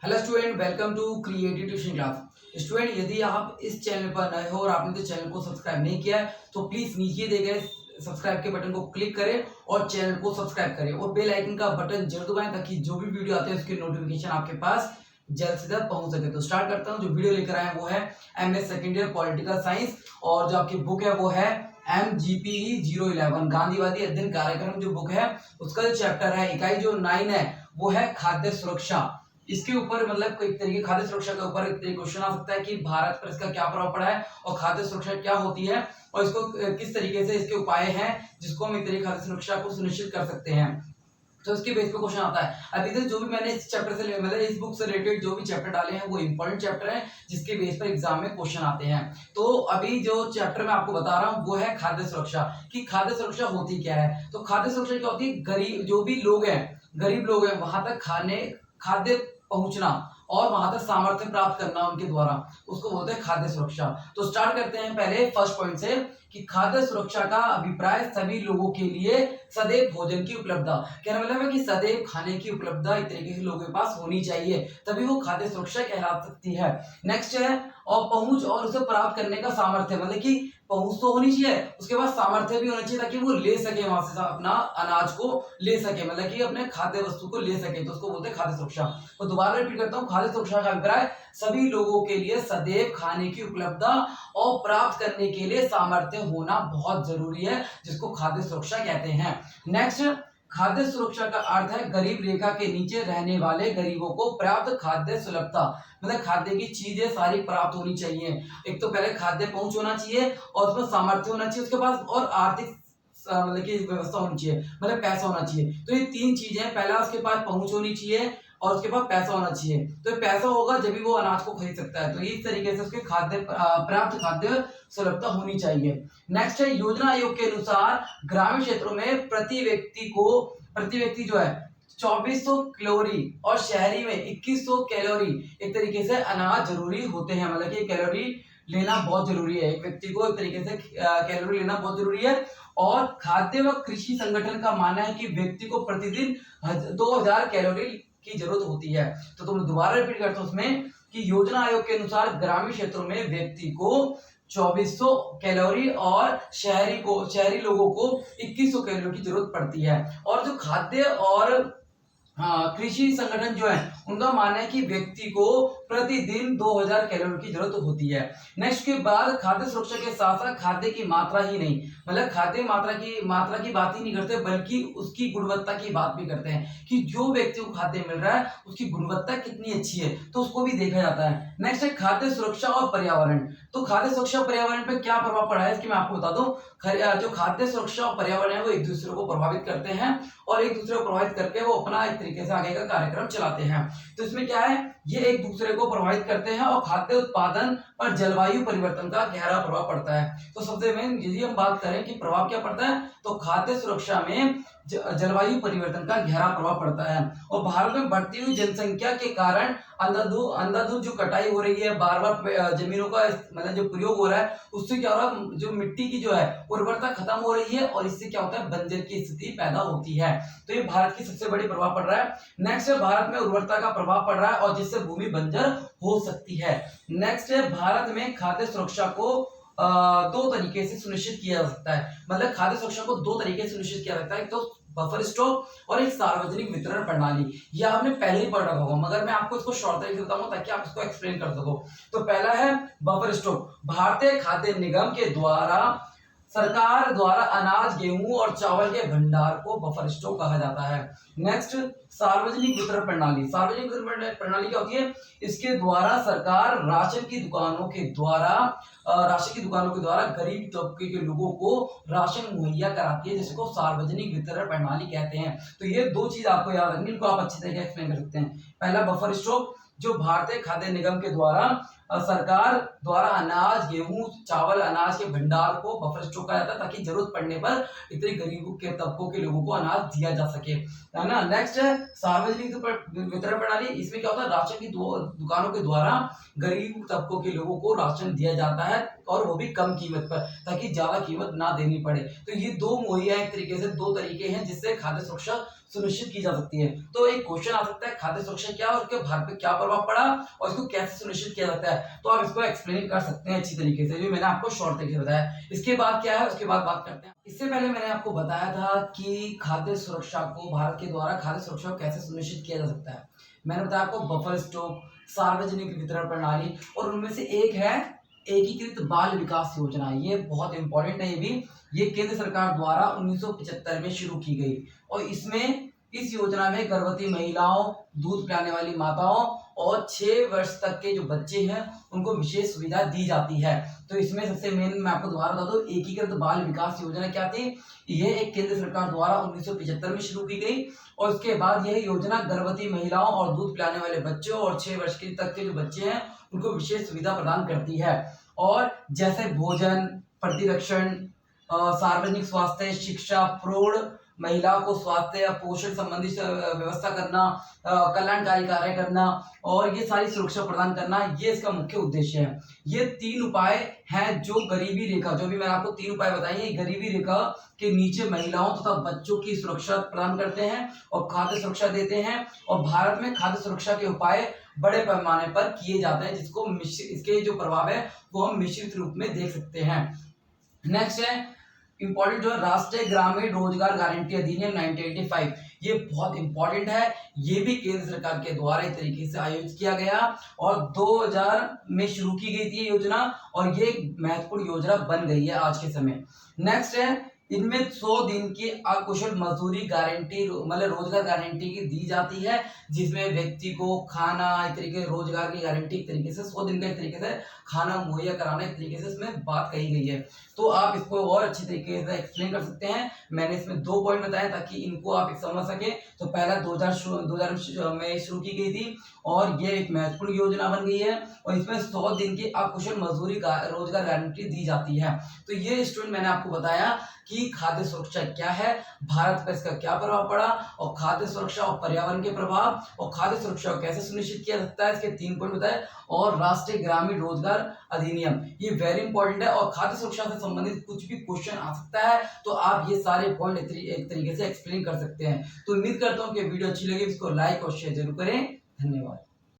Hello student, welcome to creative tuition class. Student, यदि आप इस चैनल पर नए हो और आपने तो चैनल को सब्सक्राइब नहीं किया है तो प्लीज नीचे दिए गए सब्सक्राइब के बटन को क्लिक करें और चैनल को सब्सक्राइब करें और बेल आइकन का बटन जरूर दबाएं ताकि जो भी वीडियो आते हैं उसकी नोटिफिकेशन आपके पास जल्द से जल्द पहुंच सके। तो स्टार्ट करता हूं। जो वीडियो लेकर आए वो है MS second year political science और जो आपकी बुक है वो है MGPE 011 गांधीवादी अध्ययन कार्यक्रम। जो बुक है उसका जो चैप्टर है इकाई जो 9 है वो है खाद्य सुरक्षा। इसके ऊपर मतलब एक तरीके खाद्य सुरक्षा के ऊपर एक तरीके क्वेश्चन आ सकता है कि भारत पर इसका क्या प्रभाव पड़ा है और खाद्य सुरक्षा क्या होती है और इसको किस तरीके से इसके उपाय हैं जिसको हम एक तरीके खाद्य सुरक्षा को सुनिश्चित कर सकते हैं। तो इसके बेस पे क्वेश्चन आता है। अभी तक जो भी मैंने इस चैप्टर से मतलब इस बुक से रिलेटेड जो भी चैप्टर डाले हैं वो इंपॉर्टेंट चैप्टर है जिसके बेस पर एग्जाम में क्वेश्चन आते हैं। तो अभी जो चैप्टर मैं आपको बता रहा हूँ वो है खाद्य सुरक्षा कि खाद्य सुरक्षा होती क्या है। तो खाद्य सुरक्षा क्या होती है, गरीब जो भी लोग हैं, गरीब लोग हैं वहां तक खाद्य पहुंचना और वहां तक सामर्थ्य प्राप्त करना उनके द्वारा, उसको बोलते हैं खाद्य सुरक्षा। तो स्टार्ट करते हैं पहले फर्स्ट पॉइंट से कि खाद्य सुरक्षा का अभिप्राय सभी लोगों के लिए सदैव भोजन की उपलब्धता। कहने मतलब है कि सदैव खाने की उपलब्धता एक तरीके से लोगों के पास होनी चाहिए तभी वो खाद्य सुरक्षा कहला सकती है। नेक्स्ट है और पहुंच और उसे प्राप्त करने का सामर्थ्य, मतलब कि पहुंच तो होनी चाहिए, उसके बाद सामर्थ्य भी होना चाहिए ताकि वो ले सके वहां से अपना अनाज को ले सके, मतलब कि अपने खाद्य वस्तु को ले सके, तो उसको बोलते हैं खाद्य सुरक्षा। तो दोबारा रिपीट करता हूँ, खाद्य सुरक्षा का अभिप्राय सभी लोगों के लिए सदैव खाने की उपलब्धता और प्राप्त करने के लिए सामर्थ्य होना बहुत जरूरी है जिसको खाद्य सुरक्षा कहते हैं। नेक्स्ट, खाद्य सुरक्षा का अर्थ है गरीब रेखा के नीचे रहने वाले गरीबों को पर्याप्त खाद्य सुलभता, मतलब खाद्य की चीजें सारी प्राप्त होनी चाहिए। एक तो पहले खाद्य पहुंच होना चाहिए और उसमें सामर्थ्य होना चाहिए, उसके पास और आर्थिक मतलब की व्यवस्था होनी चाहिए, मतलब पैसा होना चाहिए। तो ये तीन चीजें, पहला उसके पास पहुंच होनी चाहिए और उसके पास पैसा होना चाहिए। तो पैसा होगा जब भी वो अनाज को खरीद सकता है। तो इस तरीके से उसके पर्याप्त खाद्य सुलभता होनी चाहिए। नेक्स्ट है योजना आयोग के अनुसार ग्रामीण क्षेत्रों में प्रति व्यक्ति जो है 2400 कैलोरी और शहरी में 2100 कैलोरी एक तरीके से अनाज जरूरी होते हैं, मतलब कि कैलोरी लेना बहुत जरूरी है, एक व्यक्ति को एक तरीके से कैलोरी लेना बहुत जरूरी है। और खाद्य व कृषि संगठन का मानना है कि व्यक्ति को प्रतिदिन 2000 कैलोरी की जरूरत होती है। तो तुम दोबारा रिपीट करते हो उसमें कि योजना आयोग के अनुसार ग्रामीण क्षेत्रों में व्यक्ति को 2400 कैलोरी और शहरी लोगों को 2100 कैलोरी की जरूरत पड़ती है। और जो खाद्य और कृषि संगठन जो है उनका मानना है कि व्यक्ति को प्रतिदिन 2000 कैलोरी की जरूरत होती है। नेक्स्ट के बाद खाद्य सुरक्षा के साथ साथ खाद्य की मात्रा ही नहीं, मतलब खाद्य मात्रा की बात ही नहीं करते बल्कि उसकी गुणवत्ता की बात भी करते हैं कि जो व्यक्ति को खाद्य मिल रहा है उसकी गुणवत्ता कितनी अच्छी है, तो उसको भी देखा जाता है। नेक्स्ट है खाद्य सुरक्षा और पर्यावरण। तो खाद्य सुरक्षा पर्यावरण पर क्या प्रभाव पड़ा है इसकी मैं आपको बता दूं। जो खाद्य सुरक्षा और पर्यावरण है वो एक दूसरे को प्रभावित करते हैं और एक दूसरे को प्रभावित करके वो अपना एक तरीके से आगे का कार्यक्रम चलाते हैं। तो इसमें क्या है, ये एक दूसरे को प्रभावित करते हैं और खाद्य उत्पादन पर जलवायु परिवर्तन का गहरा प्रभाव पड़ता है। तो सबसे मेन यदि हम बात करें कि प्रभाव क्या पड़ता है तो खाद्य सुरक्षा में जलवायु परिवर्तन का गहरा प्रभाव पड़ता है। और भारत में बढ़ती हुई जनसंख्या के कारण अंधाधुंध जो कटाई हो रही है, बार बार जमीनों का मतलब जो प्रयोग हो रहा है उससे क्या हो रहा है, जो मिट्टी की जो है उर्वरता खत्म हो रही है और इससे क्या होता है, बंजर की स्थिति पैदा होती है। तो ये भारत की सबसे बड़ी प्रभाव पड़ रहा है। नेक्स्ट है भारत में उर्वरता का प्रभाव पड़ रहा है और जिससे भूमि बंजर हो सकती है। नेक्स्ट है भारत में खाद्य सुरक्षा को दो तरीके से सुनिश्चित किया जा सकता है, मतलब खाद्य सुरक्षा को दो तरीके से सुनिश्चित किया जाता है, एक तो बफर स्टॉक और एक सार्वजनिक वितरण प्रणाली। यह आपने पहले ही पढ़ रखा होगा मगर मैं आपको इसको शॉर्ट तरीके से बताऊंगा ताकि आप इसको एक्सप्लेन कर सको। तो पहला है बफर स्टॉक। भारतीय खाद्य निगम के द्वारा सरकार द्वारा अनाज, गेहूं और चावल के भंडार को बफर स्टॉक कहा जाता है। नेक्स्ट सार्वजनिक वितरण प्रणाली। सार्वजनिक वितरण प्रणाली क्या होती है, इसके द्वारा सरकार राशन की दुकानों के द्वारा गरीब तबके के लोगों को राशन मुहैया कराती है जिसको सार्वजनिक वितरण प्रणाली कहते हैं। तो ये दो चीज आपको याद रखनी, इनको आप अच्छी तरीके से एक्सप्लेन कर सकते हैं। पहला बफर स्टॉक जो भारतीय खाद्य निगम के द्वारा सरकार द्वारा अनाज, गेहूं, चावल, अनाज के भंडार को बफर स्टॉक कहा जाता है ताकि जरूरत पड़ने पर इतने गरीबों के तबकों के लोगों को अनाज दिया जा सके, है ना। नेक्स्ट है सार्वजनिक वितरण प्रणाली। इसमें क्या होता है, राशन की दुकानों के द्वारा गरीब तबकों के लोगों को राशन दिया जाता है और वो भी कम कीमत पर ताकि ज्यादा कीमत ना देनी पड़े। तो ये दो मुहैया एक तरीके से दो तरीके हैं जिससे खाद्य सुरक्षा सुनिश्चित की जा सकती है। तो एक क्वेश्चन आ सकता है खाद्य सुरक्षा क्या है और उसके भारत पे क्या प्रभाव पड़ा और इसको कैसे सुनिश्चित किया जाता है, तो आप इसको एक्सप्लेन कर सकते हैं अच्छी तरीके से, जो मैंने आपको शॉर्ट तरीके से बताया। इसके बाद क्या है, उसके बाद बात करते हैं। इससे पहले मैंने आपको बताया था कि खाद्य सुरक्षा को भारत के द्वारा खाद्य सुरक्षा को कैसे सुनिश्चित किया जा सकता है। मैंने बताया आपको बफर स्टॉक, सार्वजनिक वितरण प्रणाली, और उनमें से एक है एकीकृत बाल विकास योजना। ये बहुत इंपॉर्टेंट है, ये भी ये केंद्र सरकार द्वारा 1975 में शुरू की गई और इस योजना में गर्भवती महिलाओं, दूध पिलाने वाली माताओं और 6 वर्ष तक के जो बच्चे हैं उनको विशेष सुविधा दी जाती है। तो इसमें सबसे मेन मैं आपको दोबारा बता दूं, एकीकृत बाल विकास योजना क्या थी। यह एक केंद्र सरकार द्वारा 1975 में शुरू की गई और उसके बाद यह योजना गर्भवती महिलाओं और दूध पिलाने वाले बच्चों और 6 वर्ष तक के जो बच्चे हैं उनको विशेष सुविधा प्रदान करती है। और जैसे भोजन, प्रतिरक्षण, सार्वजनिक स्वास्थ्य, शिक्षा, प्रौढ़ महिलाओं को स्वास्थ्य या पोषण संबंधी व्यवस्था करना, कल्याणकारी कार्य करना और ये सारी सुरक्षा प्रदान करना, ये इसका मुख्य उद्देश्य है। ये 3 उपाय हैं जो गरीबी रेखा, जो भी मैंने आपको 3 उपाय बताए हैं, गरीबी रेखा के नीचे महिलाओं तथा बच्चों की सुरक्षा प्रदान करते हैं और खाद्य सुरक्षा देते हैं। और भारत में खाद्य सुरक्षा के उपाय बड़े पैमाने पर किए जाते हैं, जिसको इसके जो प्रभाव है वो हम मिश्रित रूप में देख सकते हैं। नेक्स्ट है इंपॉर्टेंट जो है राष्ट्रीय ग्रामीण रोजगार गारंटी अधिनियम 1985। ये बहुत इंपॉर्टेंट है, ये भी केंद्र सरकार के द्वारा एक तरीके से आयोजित किया गया और 2000 में शुरू की गई थी ये योजना और ये एक महत्वपूर्ण योजना बन गई है आज के समय। नेक्स्ट है इनमें 100 दिन की अकुशल मजदूरी गारंटी, मतलब रोजगार गारंटी की दी जाती है, जिसमें व्यक्ति को खाना, एक तरीके रोजगार की गारंटी एक तरीके से 100 दिन का एक तरीके से खाना मुहैया कराना एक तरीके से इसमें बात कही गई है। तो आप इसको और अच्छी तरीके से एक्सप्लेन कर सकते हैं। मैंने इसमें 2 पॉइंट बताए ताकि इनको आप समझ सके। तो पहला 2000 में शुरू की गई थी और ये एक महत्वपूर्ण योजना बन गई है और इसमें 100 दिन की अकुशल मजदूरी रोजगार गारंटी दी जाती है। तो ये स्टूडेंट मैंने आपको बताया कि खाद्य सुरक्षा क्या है, भारत पर इसका क्या प्रभाव पड़ा और खाद्य सुरक्षा और पर्यावरण के प्रभाव और खाद्य सुरक्षा को कैसे सुनिश्चित किया सकता है, इसके 3 पॉइंट बताए। और राष्ट्रीय ग्रामीण रोजगार अधिनियम, ये वेरी इंपॉर्टेंट है और खाद्य सुरक्षा से संबंधित कुछ भी क्वेश्चन आ सकता है तो आप ये सारे पॉइंट एक तरीके से एक्सप्लेन कर सकते हैं। तो उम्मीद करता हूँ कि वीडियो अच्छी लगी, इसको लाइक और शेयर जरूर करें। धन्यवाद।